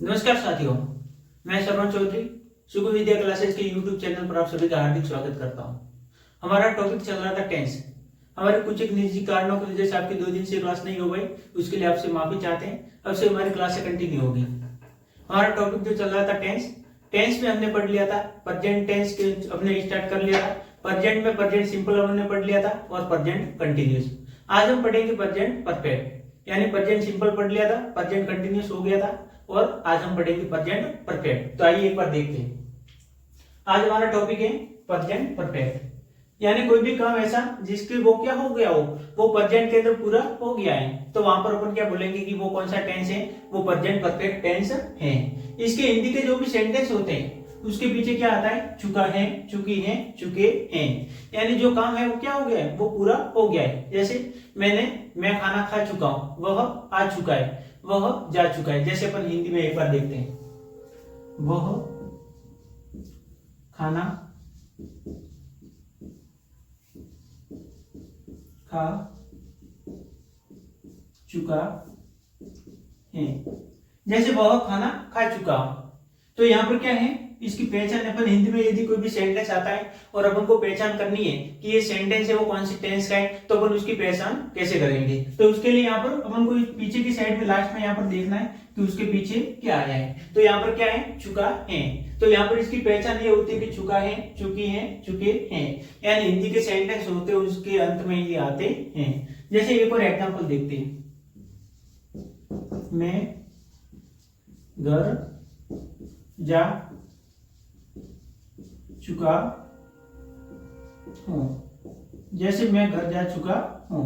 नमस्कार साथियों, मैं श्रवण चौधरी सुगु विद्या क्लासेस के यूट्यूब चैनल पर आप सभी का हार्दिक स्वागत करता हूं। हमारा टॉपिक चल रहा था टेंस। हमारे कुछ एक निजी कारणों की वजह से आपकी 2 दिन से क्लास नहीं हो गई, उसके लिए आपसे माफी चाहते हैं। अब से हमारी क्लास कंटिन्यू होगी। हमारा टॉपिक जो चल रहा था टेंस। टेंस में हमने पढ़ लिया था प्रेजेंट टेंस के हमने स्टार्ट कर लिया था। प्रेजेंट में प्रेजेंट सिंपल हमने पढ़ लिया था और प्रेजेंट कंटिन्यूस। आज हम पढ़ेंगे प्रेजेंट परफेक्ट, यानी प्रेजेंट सिंपल पढ़ लिया था, प्रेजेंट कंटिन्यूस हो गया था और आज हम पढ़ेंगे प्रेजेंट परफेक्ट। तो आइए एक बार देखते हैं। आज हमारा टॉपिक है प्रेजेंट परफेक्ट, यानी कोई भी काम ऐसा जिसके वो क्या हो गया हो, वो प्रेजेंट के अंदर पूरा हो गया है, तो वहां पर अपन क्या बोलेंगे कि वो कौन सा टेंस है, वो प्रेजेंट परफेक्ट टेंस है। इसके हिंदी के जो भी सेंटेंस होते हैं उसके पीछे क्या आता है, चुका है, चुकी है, चुके हैं, यानी जो काम है वो क्या हो गया है, वो पूरा हो गया है। जैसे मैं खाना खा चुका हूं, वह आ चुका है, वह जा चुका है। जैसे अपन हिंदी में एक बार देखते हैं, वह खाना खा चुका है। जैसे वह खाना खा चुका, तो यहां पर क्या है, इसकी पहचान अपन हिंदी में यदि कोई भी सेंटेंस आता है और अपन को पहचान करनी है कि ये सेंटेंस है वो कौन सी टेंस का है, तो अपन उसकी पहचान कैसे करेंगे। तो उसके लिए यहाँ पर अपन को पीछे की साइड में लास्ट में यहाँ पर देखना है कि उसके पीछे क्या आया है। तो यहाँ पर क्या है, चुका है। तो यहाँ पर इसकी पहचान ये होती है कि चुका है, चुकी है, चुके हैं, यानी हिंदी के सेंटेंस होते हैं उसके अंत में ये आते हैं। जैसे एक और एग्जाम्पल देखते हैं, मैं घर जा चुका हूं। जैसे मैं घर जा चुका हूं,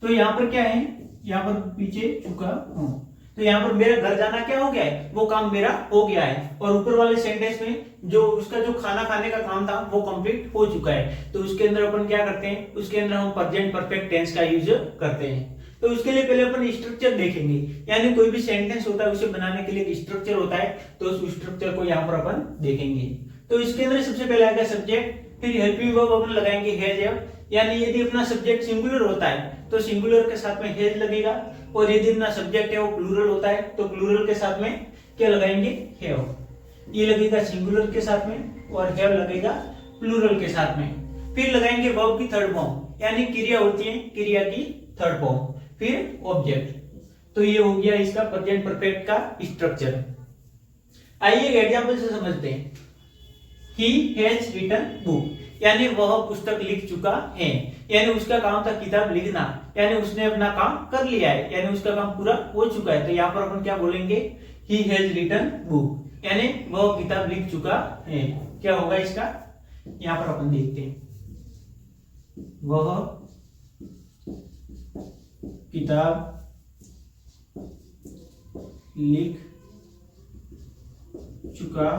तो यहां पर क्या है, यहां पर पीछे चुका हूं, तो यहां पर मेरा घर जाना क्या हो गया है, वो काम मेरा हो गया है। और ऊपर वाले सेंटेंस में जो उसका जो खाना खाने का काम था वो कंप्लीट हो चुका है। तो उसके अंदर अपन क्या करते हैं, उसके अंदर हम प्रेजेंट परफेक्ट टेंस का यूज करते हैं। तो उसके लिए पहले अपन स्ट्रक्चर देखेंगे, यानी कोई भी सेंटेंस होता है उसे बनाने के लिए एक स्ट्रक्चर होता है, तो उस स्ट्रक्चर को यहाँ पर अपन देखेंगे। तो इसके अंदर सबसे पहले आएगा सब्जेक्ट, फिर हेल्पिंग वर्ब अपन लगाएंगे हैज हैव, यानी यदि अपना सब्जेक्ट सिंगुलर होता है तो सिंगुलर के साथ में हैज लगेगा, और यदि अपना सब्जेक्ट है वो प्लूरल होता है तो प्लूरल के साथ में क्या लगाएंगे, हैव। ये लगेगा सिंगुलर के साथ में और हैव लगेगा प्लूरल के साथ में। फिर लगाएंगे वर्ब की थर्ड फॉर्म, यानी क्रिया होती है, क्रिया की थर्ड फॉर्म, फिर ऑब्जेक्ट। तो ये हो गया इसका प्रेजेंट परफेक्ट का स्ट्रक्चर। आइए एग्जांपल से समझते हैं। He has written book, यानी वह पुस्तक लिख चुका है, यानी उसका काम था किताब लिखना, यानी उसने अपना काम कर लिया है, यानी उसका काम पूरा हो चुका है। तो यहाँ पर अपन क्या बोलेंगे, He has written book, यानी वह किताब लिख चुका है। क्या होगा इसका, यहाँ पर अपन देखते हैं, वह किताब लिख चुका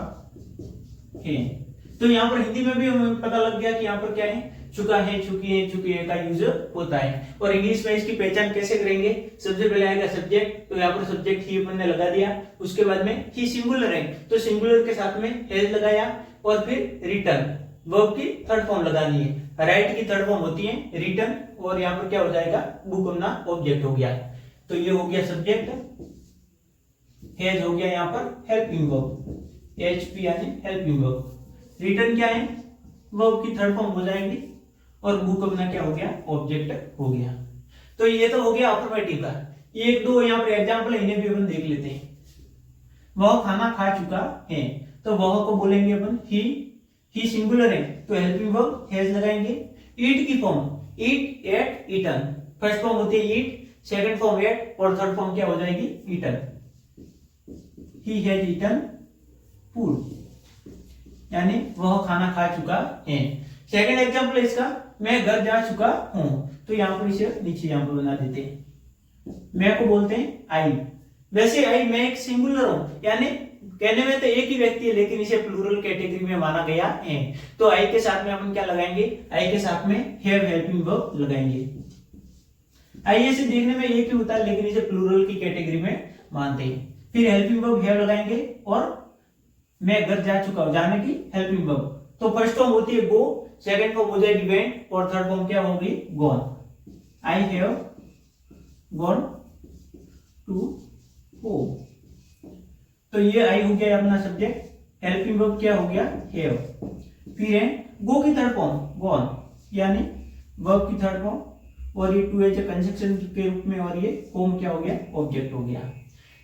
है। तो यहाँ पर हिंदी में भी हमें पता लग गया कि यहाँ पर क्या है, चुका है, चुकी है, चुकी है का यूज होता है। और इंग्लिश में इसकी पहचान कैसे करेंगे, सबसे पहले आएगा सब्जेक्ट, तो यहाँ पर सब्जेक्ट ही अपन ने लगा दिया। उसके बाद में ही सिंगुलर है तो सिंगुलर के साथ में हैज लगाया, और फिर रिटर्न वर्ब की थर्ड फॉर्म लगानी है। राइट की थर्ड फॉर्म होती है रिटर्न, और यहाँ पर क्या हो जाएगा, बुक अपना ऑब्जेक्ट हो गया। तो ये हो गया सब्जेक्ट, हैज हो गया यहाँ पर हेल्पिंग वर्ब, एचपी यानी हेल्पिंग वर्ब। रिटर्न क्या है, वर्ब की थर्ड फॉर्म हो जाएगी, और बुक अपना क्या हो गया, ऑब्जेक्ट हो गया। तो ये तो हो गया अफर्मेटिव का। एक दो यहाँ पर एग्जांपल इन्हें भी अपन देख लेते हैं। वह खाना खा चुका है, तो वह को बोलेंगे अपन ही सिंगुलर है तो हेल्पिंग वर्ब हैज लगाएंगे। ईट की form eat, ate, eaten. First form होती है ईट, सेकंड फॉर्म एट, और थर्ड फॉर्म क्या हो जाएगी, eaten. He has eaten food, यानी वह खाना खा चुका है। सेकंड एग्जांपल इसका, मैं घर जा चुका हूं, तो यहां पर इसे नीचे यहां पर बना देते हैं। मैं को बोलते हैं आई। वैसे आई मैं एक सिंगुलर हूं, यानी कहने में तो एक ही व्यक्ति है, लेकिन इसे प्लूरल कैटेगरी में माना गया है। तो आई के साथ में अपन क्या लगाएंगे, आई के साथ में हैव हेल्पिंग वर्ब लगाएंगे। आई से देखने में एक ही होता है, लेकिन इसे प्लूरल की कैटेगरी में मानते हैं। फिर हेल्पिंग वर्ब हैव लगाएंगे, और मैं घर जा चुका हूं, जाने की हेल्पिंग वर्ब। तो फर्स्ट फॉर्म होती है गो, सेकंड फॉर्म हो जाएगी वेंट, और थर्ड फॉर्म क्या होगी, gone. I have gone to home. तो ये आई हो गया अपना सब्जेक्ट, हेल्पिंग वर्ब क्या हो गया, हैव। फिर है गो की थर्ड फॉर्म गॉन, यानी वर्ब की थर्ड फॉर्म, और ये टू एज कंजक्शन के रूप में, और ये होम क्या हो गया, ऑब्जेक्ट हो गया।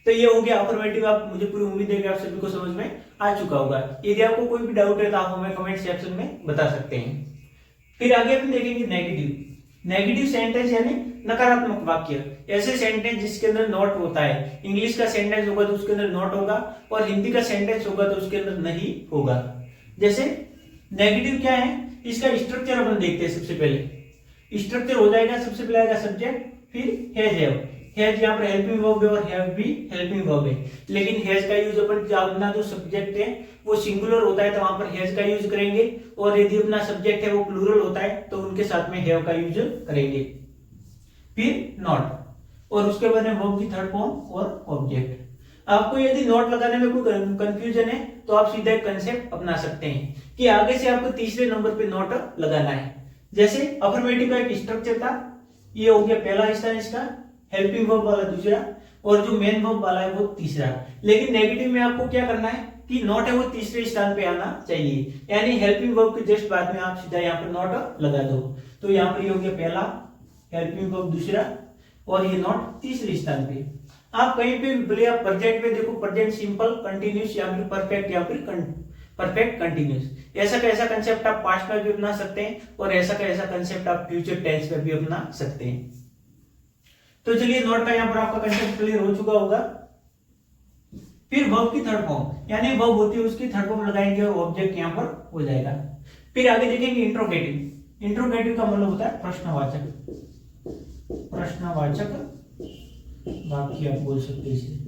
तो ये हो गया अफर्मेटिव। आप मुझे पूरी उम्मीद है कि आप सभी को समझ में आ चुका होगा। यदि आपको कोई भी डाउट है तो आप हमें कमेंट सेक्शन में बता सकते हैं। फिर आगे अपन देखेंगे नेगेटिव। नेगेटिव सेंटेंस यानी नकारात्मक वाक्य, ऐसे सेंटेंस जिसके अंदर नॉट होता है। इंग्लिश का सेंटेंस होगा तो उसके अंदर नॉट होगा, और हिंदी का सेंटेंस होगा तो उसके अंदर नहीं होगा। जैसे नेगेटिव क्या है, इसका स्ट्रक्चर अपन देखते हैं। सबसे पहले स्ट्रक्चर हो जाएगा, सबसे पहले आएगा सब्जेक्ट, फिर हैज हैव। हैज यहाँ पर हेल्पिंग वर्ब है और हैव भी हेल्पिंग वर्ब है, लेकिन हैज का यूज अपन अपना जो सब्जेक्ट है वो सिंगुलर होता है तो वहां पर हैज का यूज करेंगे, और यदि अपना सब्जेक्ट है वो प्लूरल होता है तो उनके साथ में हैव का यूज करेंगे। फिर नॉट, और उसके बाद में वर्ब की थर्ड फॉर्म और ऑब्जेक्ट। आपको यदि नॉट लगाने में कोई कंफ्यूजन है तो आप सीधा एक कंसेप्ट अपना सकते हैं कि आगे से आपको तीसरे नंबर पे नॉट लगाना है। जैसे अफर्मेटिव का एक स्ट्रक्चर था, ये हो गया पहला स्थान इसका, हेल्पिंग वर्ब वाला दूसरा, और जो मेन वर्ब वाला है वो तीसरा। लेकिन नेगेटिव में आपको क्या करना है कि नॉट है वो तीसरे स्थान पे आना चाहिए, यानी हेल्पिंग वर्ब के जस्ट बाद में आप सीधा यहाँ पर नॉट लगा दो। तो यहाँ पर ये हो गया पहला, हेल्पिंग वर्ब दूसरा, और ये नॉट तीसरे स्थान पे। आप कहीं पे भले आप प्रेजेंट में देखो, प्रेजेंट सिंपल, कंटिन्यूस, या फिर परफेक्ट, या फिर परफेक्ट कंटिन्यूस। ऐसा कैसा कंसेप्ट आप पास्ट में भी अपना सकते हैं, और ऐसा कैसा कंसेप्ट आप फ्यूचर टेंस में भी अपना सकते हैं। तो चलिए नॉट का यहाँ पर आपका कंसेप्ट क्लियर हो चुका होगा। फिर वर्ब की थर्ड फॉर्म, यानी वर्ब होती है उसकी थर्ड फॉर्म लगाएंगे और ऑब्जेक्ट यहाँ पर हो जाएगा। फिर आगे देखेंगे इंट्रोगेटिव। इंट्रोगेटिव का मतलब होता है प्रश्नवाचक, प्रश्नवाचक वाक्य आप बोल सकते हैं इसे,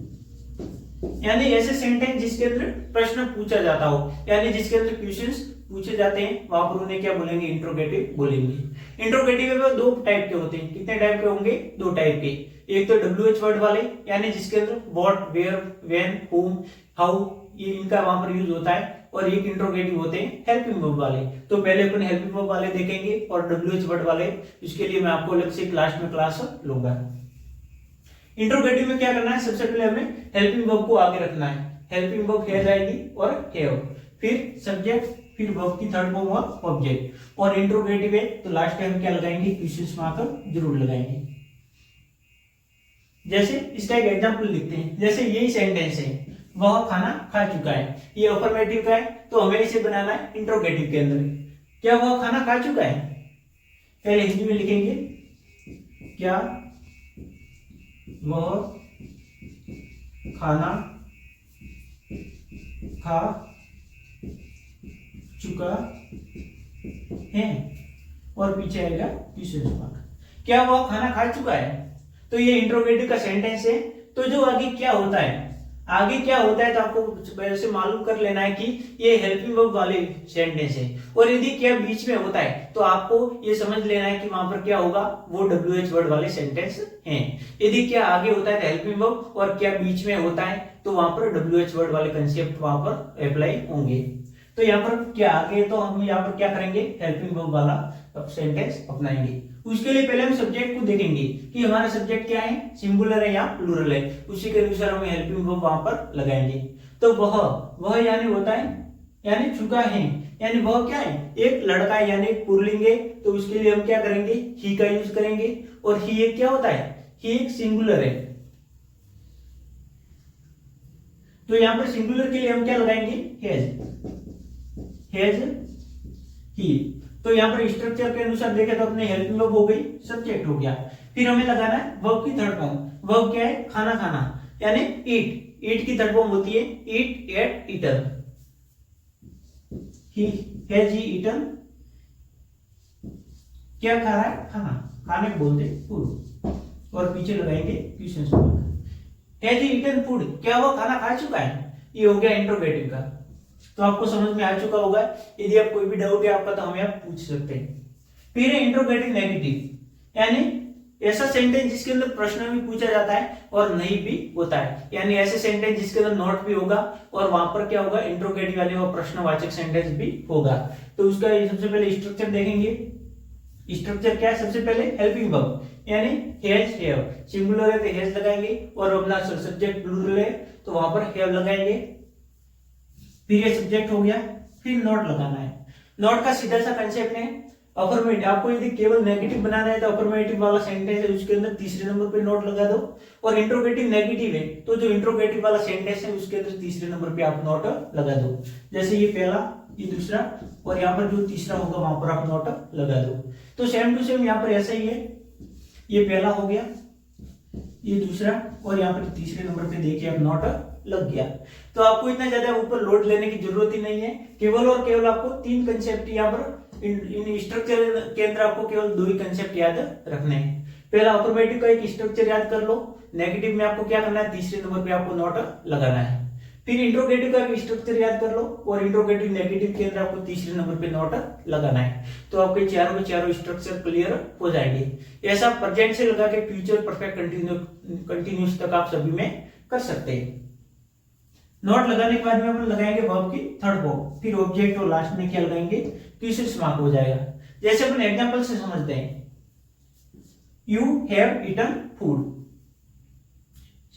यानी ऐसे सेंटेंस जिसके अंदर प्रश्न पूछा जाता हो, यानी जिसके अंदर क्वेश्चंस पूछे जाते हैं, वहां पर उन्हें क्या बोलेंगे, इंट्रोगेटिव बोलेंगे। इंट्रोगेटिव में दो टाइप के होते हैं। कितने टाइप के होंगे, दो टाइप के। एक तो WH वर्ड वाले, यानी जिसके अंदर व्हाट, वेयर, व्हेन, हुम, हाउ, ये इनका वहां पर यूज होता है। और एक इंट्रोगेटिव होते हैं हेल्पिंग वर्ब वाले। तो पहले अपन हेल्पिंग वर्ब वाले देखेंगे और WH वर्ड वाले, इसके लिए मैं आपको अलग से क्लास में क्लास लूंगा। इंट्रोगेटिव में क्या करना है, सबसे पहले हमें हेल्पिंग वर्ब को आगे रखना है। हेल्पिंग वर्ब हैज आएगी और हैव, फिर सब्जेक्ट, फिर वर्ब की थर्ड फॉर्म और ऑब्जेक्ट। और इंट्रोगेटिव है तो लास्ट टाइम क्या लगाएंगे, क्वेश्चंस मार्क जरूर लगाएंगे। जैसे इसका एक एग्जांपल लिखते हैं। जैसे यही सेंटेंस है, वह खाना खा चुका है, ये अफर्मेटिव का है तो हमें इसे बनाना है इंट्रोगेटिव के अंदर। क्या वह खाना खा चुका है, पहले हिंदी में लिखेंगे, क्या वह खाना खा चुका है, और पीछे आएगा क्वेश्चन मार्क। क्या वह खाना खा चुका है, तो ये इंट्रोगेटिव का सेंटेंस है। तो जो आगे क्या होता है, आगे क्या होता है तो आपको पहले से मालूम कर लेना है कि ये हेल्पिंग वर्ब वाले सेंटेंस है। और यदि क्या बीच में होता है तो आपको ये समझ लेना है कि वहां पर क्या होगा, वो WH वर्ड वाले सेंटेंस हैं। यदि क्या आगे होता है तो हेल्पिंग वर्ब, और क्या बीच में होता है तो वहां पर WH वर्ड वाले कंसेप्ट वहां पर अप्लाई होंगे। तो यहाँ पर क्या आगे, तो हम यहाँ पर क्या करेंगे, हेल्पिंग वर्ब वाला सेंटेंस अपनाएंगे। उसके लिए पहले हम सब्जेक्ट को देखेंगे कि हमारा सब्जेक्ट क्या है, सिंगुलर है या प्लूरल है। उसी के अनुसार हम हेल्पिंग वर्ब वहां पर लगाएंगे। तो वह यानी होता है, यानी चुका है, यानी वह क्या है, एक लड़का है, यानी पुल्लिंग है। तो उसके लिए हम क्या करेंगे, ही का यूज करेंगे। और ही एक क्या होता है, ही एक सिंगुलर है। तो यहां पर सिंगुलर के लिए हम क्या लगाएंगे, हैज, ही। तो यहाँ पर स्ट्रक्चर के अनुसार देखें तो अपने हेल्पिंग वर्ब हो गई, सब्जेक्ट हो गया। फिर हमें लगाना है वर्ब की थर्ड फॉर्म। वर्ब क्या है, खाना खाना, यानी ईट। ईट की थर्ड फॉर्म होती है eat, ate, eaten. He has he eaten, क्या खा रहा है, खाना, खाने को बोलते फूड। और पीछे लगाएंगे question mark. Has he eaten food, क्या वो खाना खा चुका है, ये हो गया इंट्रोगेटिव का। तो आपको समझ में आ चुका होगा। यदि आप कोई भी डाउट है आपका तो हमें आप पूछ सकते हैं। फिर है इंट्रोगेटिव नेगेटिव, यानी ऐसा सेंटेंस जिसके अंदर प्रश्न भी पूछा जाता है और नहीं भी होता है, यानी ऐसे सेंटेंस जिसके अंदर नॉट भी होगा और वहां पर क्या होगा, इंट्रोगेटिव यानी वो प्रश्नवाचक सेंटेंस भी होगा। तो उसका सबसे पहले स्ट्रक्चर देखेंगे। स्ट्रक्चर क्या है, सबसे पहले हेल्पिंग वर्ब, यानी हैज हैव, सिंगुलर है तो हैज लगाएंगे और अपना सब्जेक्ट प्लूरल है तो वहां पर हैव लगाएंगे। फिर ये सब्जेक्ट हो गया, फिर नॉट लगाना है। नॉट का सीधा सा कंसेप्ट है अफर्मेटिव, आपको यदि केवल नेगेटिव बनाना है तो अफर्मेटिव वाला सेंटेंस है उसके अंदर तीसरे नंबर पे नॉट लगा दो, और इंट्रोगेटिव नेगेटिव है तो जो इंट्रोगेटिव वाला सेंटेंस है उसके अंदर तीसरे नंबर पे आप नॉट लगा दो। जैसे ये पहला, ये दूसरा, और यहाँ पर जो तीसरा होगा वहां पर आप नॉट लगा दो। तो सेम टू सेम यहाँ पर ऐसा ही है, ये पहला हो गया, ये दूसरा, और यहाँ पर तीसरे नंबर पे देखिए अब नॉट लग गया। तो आपको इतना ज्यादा ऊपर लोड लेने की जरूरत ही नहीं है, केवल और केवल आपको तीन कंसेप्ट यहाँ पर इन स्ट्रक्चर के अंदर आपको केवल दो ही कंसेप्ट याद रखने हैं। पहला अफर्मेटिव का एक स्ट्रक्चर याद कर लो, नेगेटिव में आपको क्या करना है, तीसरे नंबर पे आपको नॉट लगाना है। फिर इंट्रोगेटिव का एक स्ट्रक्चर याद कर लो, और इंट्रोगेटिव नेगेटिव के अंदर आपको तीसरे नंबर पे नॉट लगाना है। तो आपके चारों के चारों स्ट्रक्चर क्लियर हो जाएंगे। ऐसा प्रेजेंट से लगा के फ्यूचर परफेक्ट कंटिन्यूस तक आप सभी में कर सकते हैं। नॉट लगाने के बाद में अपन लगाएंगे वर्ब की थर्ड फॉर्म, फिर ऑब्जेक्ट और लास्ट में क्या लगाएंगे, क्वेश्चन मार्क हो जाएगा। जैसे अपन एग्जांपल से समझते हैं, you have eaten food,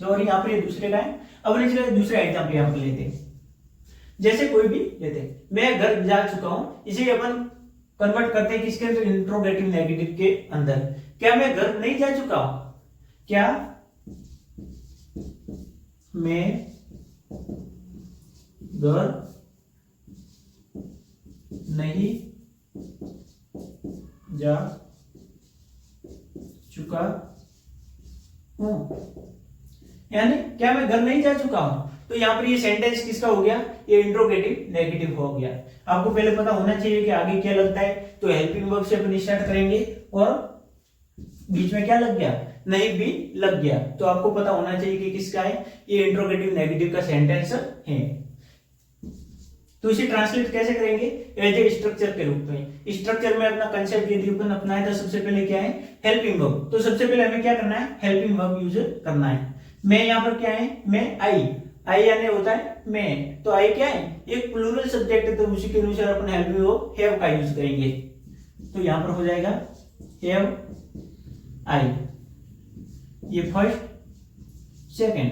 sorry यहाँ पर ये दूसरे का है। अब इसका दूसरा एग्जांपल यहाँ पर लेते हैं, जैसे कोई भी लेते हैं, मैं घर जा चुका हूं, इसे अपन कन्वर्ट करते हैं किसके अंदर, इंट्रोगेटिव नेगेटिव के अंदर। क्या मैं घर नहीं जा चुका हूं, क्या मैं घर नहीं जा चुका हूं, यानी क्या मैं घर नहीं जा चुका हूं। तो यहां पर ये सेंटेंस किसका हो गया, ये इंट्रोगेटिव नेगेटिव हो गया। आपको पहले पता होना चाहिए कि आगे क्या लगता है, तो हेल्पिंग वर्ब से अपन स्टार्ट करेंगे और बीच में क्या लग गया, नहीं भी लग गया। तो आपको पता होना चाहिए कि किसका है, ये इंट्रोगेटिव नेगेटिव का सेंटेंस है। तो इसे ट्रांसलेट कैसे करेंगे, एज ए स्ट्रक्चर के रूप में। स्ट्रक्चर में अपना कंसेप्ट यदि अपन अपनाए तो सबसे पहले क्या है, हेल्पिंग वर्ब। तो सबसे पहले हमें क्या करना है, हेल्पिंग वर्ब यूज करना है। मैं यहाँ पर क्या है, मैं आई यानी होता है मैं, तो आई क्या है, एक प्लूरल सब्जेक्ट है, तो उसी के अनुसार अपन हेल्पिंग वर्ब हैव का यूज करेंगे। तो यहां पर हो जाएगा हैव आई, ये फर्स्ट। सेकंड,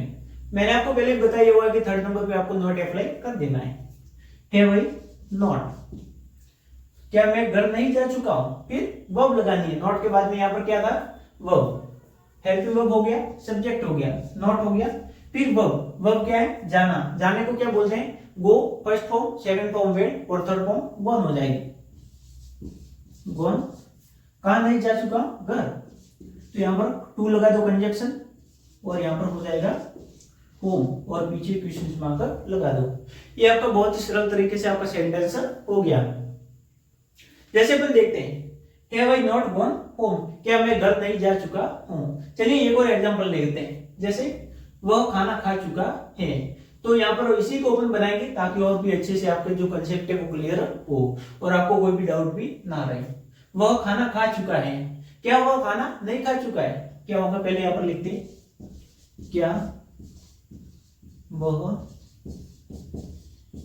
मैंने आपको पहले बताया हुआ कि थर्ड नंबर पे आपको नॉट अप्लाई कर देना है। हैव आई नॉट, क्या मैं घर नहीं जा चुका हूं, फिर वर्ब लगानी है। नॉट के बाद में यहां पर क्या था, वर्ब। हेल्पिंग वर्ब हो गया, सब्जेक्ट हो गया, नॉट हो गया, फिर वर्ब। वर्ब क्या है, जाना। जाने को क्या बोलते हैं, go first form, second form went, और थर्ड फॉर्म गॉन हो जाएगी, गॉन। कहां नहीं जा चुका, घर। तो यहां पर टू लगा दो कंजक्शन, और यहां पर हो जाएगा होम, और पीछे क्वेश्चन मार्क लगा दो। ये आपका बहुत ही सरल तरीके से आपका सेंटेंस हो गया। जैसे अपन देखते हैं, have I not gone home, क्या मैं घर नहीं जा चुका हूं। चलिए एक और एग्जांपल लेते हैं, जैसे वह खाना खा चुका है। तो यहाँ पर इसी को अपन बनाएंगे ताकि और भी अच्छे से आपके जो कंसेप्ट है वो क्लियर हो और आपको कोई भी डाउट भी ना रहे। वह खाना खा चुका है, क्या वह खाना नहीं खा चुका है, क्या होगा, पहले यहाँ पर लिखते हैं, क्या वह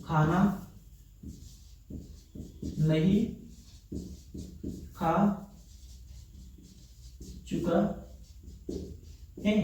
खाना नहीं खा चुका है,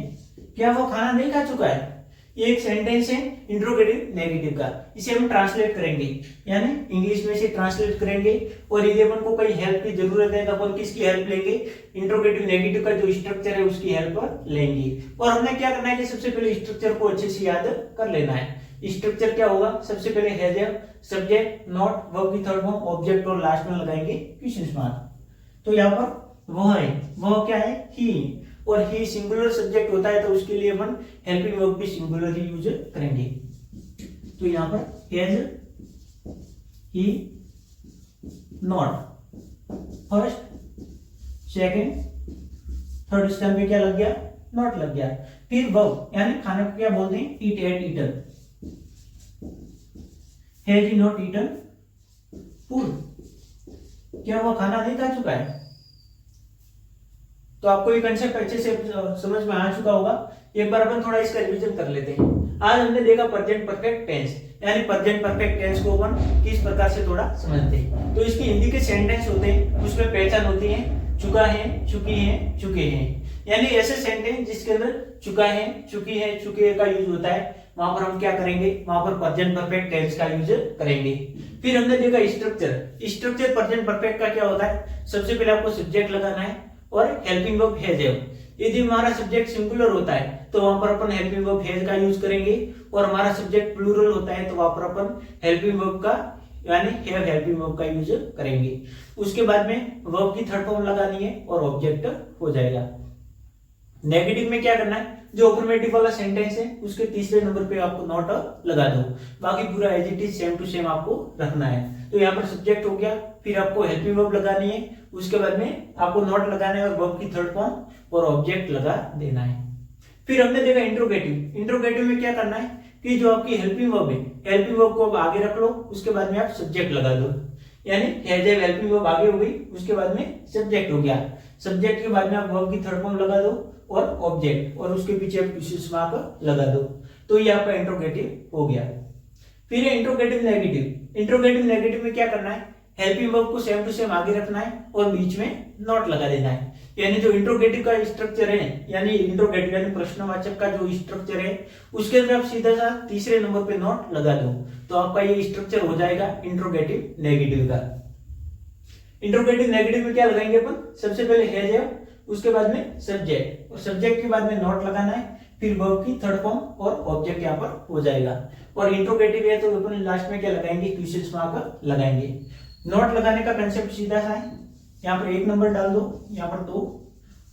क्या वो खाना नहीं खा चुका है। ये एक सेंटेंस है इंट्रोगेटिव नेगेटिव का, इसे हम ट्रांसलेट करेंगे, यानी इंग्लिश में से ट्रांसलेट करेंगे। और यदि अपन को कोई हेल्प की जरूरत है तो अपन किसकी हेल्प लेंगे, इंट्रोगेटिव नेगेटिव का जो स्ट्रक्चर है उसकी हेल्प लेंगे। और हमने क्या करना है कि सबसे पहले स्ट्रक्चर को अच्छे से याद कर लेना है। स्ट्रक्चर क्या होगा, सबसे पहले हैज, सब्जेक्ट, नॉट, वर्ब की थर्ड फॉर्म, ऑब्जेक्ट, और लास्ट में लगाएंगे क्वेश्चन मार्क। तो यहाँ पर वह है, वह क्या है, ही, और ही सिंगुलर सब्जेक्ट होता है तो उसके लिए अपन हेल्पिंग वर्ब भी सिंगुलर ही यूज करेंगे। तो यहां पर has, he, not, first, second, third स्थान पे क्या लग गया, नॉट लग गया। फिर वर्ब यानी खाने को क्या बोलते हैं, eat, had eaten, has he not eaten food, क्या वह खाना नहीं खा चुका है। तो आपको ये कंसेप्ट अच्छे से समझ में आ चुका होगा। एक बार अपन थोड़ा इसका रिवीजन कर लेते हैं। आज हमने देखा प्रेजेंट परफेक्ट टेंस, यानी प्रेजेंट परफेक्ट टेंस को अपन किस प्रकार से थोड़ा समझते हैं। तो इसकी हिंदी के सेंटेंस होते हैं, उसमें पहचान होती है चुका है, चुकी है, चुके हैं। यानी ऐसे सेंटेंस जिसके अंदर चुका है, चुकी है, चुके का यूज होता है, वहां पर हम क्या करेंगे, वहां पर प्रेजेंट परफेक्ट टेंस का यूज करेंगे। फिर हमने देखा स्ट्रक्चर। स्ट्रक्चर प्रेजेंट परफेक्ट का क्या होता है, सबसे पहले आपको सब्जेक्ट लगाना है और हेल्पिंग वर्ब हैज है। यदि हमारा सब्जेक्ट सिंगुलर होता है तो वहां पर अपन हेल्पिंग वर्ब हैज का यूज करेंगे, और हमारा सब्जेक्ट प्लूरल होता है तो वहां पर अपन हेल्पिंग वर्ब का यानी हैव हेल्पिंग वर्ब का यूज करेंगे। उसके बाद में वर्ब की थर्ड फॉर्म लगानी है और ऑब्जेक्ट हो जाएगा। नेगेटिव में क्या करना है, जो अफर्मेटिव वाला सेंटेंस है उसके तीसरे नंबर पे आपको नॉट लगा दो, बाकी पूरा as it is same to same आपको रखना है। तो यहाँ पर सब्जेक्ट हो गया, फिर आपको हेल्पिंग वर्ब लगानी है, उसके बाद में आपको नॉट लगाना है और वर्ब की थर्ड फॉर्म और ऑब्जेक्ट लगा देना है। फिर हमने देखा इंट्रोगेटिव। इंट्रोगेटिव में क्या करना है कि जो आपकी हेल्पिंग वर्ब है, हेल्पिंग वर्ब को आप आगे रख लो, उसके बाद में आप सब्जेक्ट लगा दो। यानी हैज हेल्पिंग वर्ब आगे हो गई, उसके बाद में सब्जेक्ट हो गया, सब्जेक्ट के बाद में आप वर्ब की थर्ड फॉर्म लगा दो और ऑब्जेक्ट, और उसके पीछे आप क्वेश्चन मार्क लगा दो। तो ये आपका इंट्रोगेटिव हो गया। फिर है इंट्रोगेटिव नेगेटिव। इंट्रोगेटिव नेगेटिव में क्या करना है, हेल्पिंग वर्ब को सेम टू सेम आगे रखना है और बीच में नॉट लगा देना है। यानी जो इंट्रोगेटिव का स्ट्रक्चर है, यानी इंट्रोगेटिव यानी प्रश्नवाचक का जो स्ट्रक्चर है, उसके अंदर आप सीधा सा तीसरे नंबर पे नॉट लगा दो, तो आपका ये स्ट्रक्चर हो जाएगा इंट्रोगेटिव नेगेटिव का। इंट्रोगेटिव नेगेटिव में क्या लगाएंगे अपन, सबसे पहले हैज है, उसके बाद में सब्जेक्ट, और सब्जेक्ट के बाद में नॉट लगाना है, फिर वर्ब की थर्ड फॉर्म और ऑब्जेक्ट यहाँ पर हो जाएगा। और इंट्रोगेटिव है तो अपन लास्ट में क्या लगाएंगे, क्वेश्चन मार्क लगाएंगे। नॉट लगाने का कंसेप्ट सीधा सा है, यहाँ पर एक नंबर डाल दो, यहाँ पर 2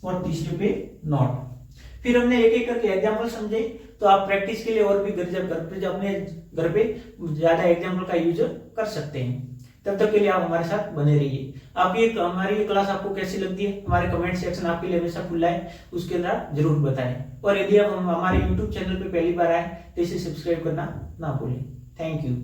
और तीसरे पे नॉट। फिर हमने एक एक करके एग्जाम्पल समझे, तो आप प्रैक्टिस के लिए और भी घर अपने घर पे ज्यादा एग्जाम्पल का यूज कर सकते हैं। तब तक के लिए आप हमारे साथ बने रहिए। आप ये हमारी ये क्लास आपको कैसी लगती है, हमारे कमेंट सेक्शन आपके लिए हमेशा खुला है, उसके अंदर आप जरूर बताएं। और यदि आप हमारे YouTube चैनल पे पहली बार आए तो इसे सब्सक्राइब करना ना भूलें। Thank you.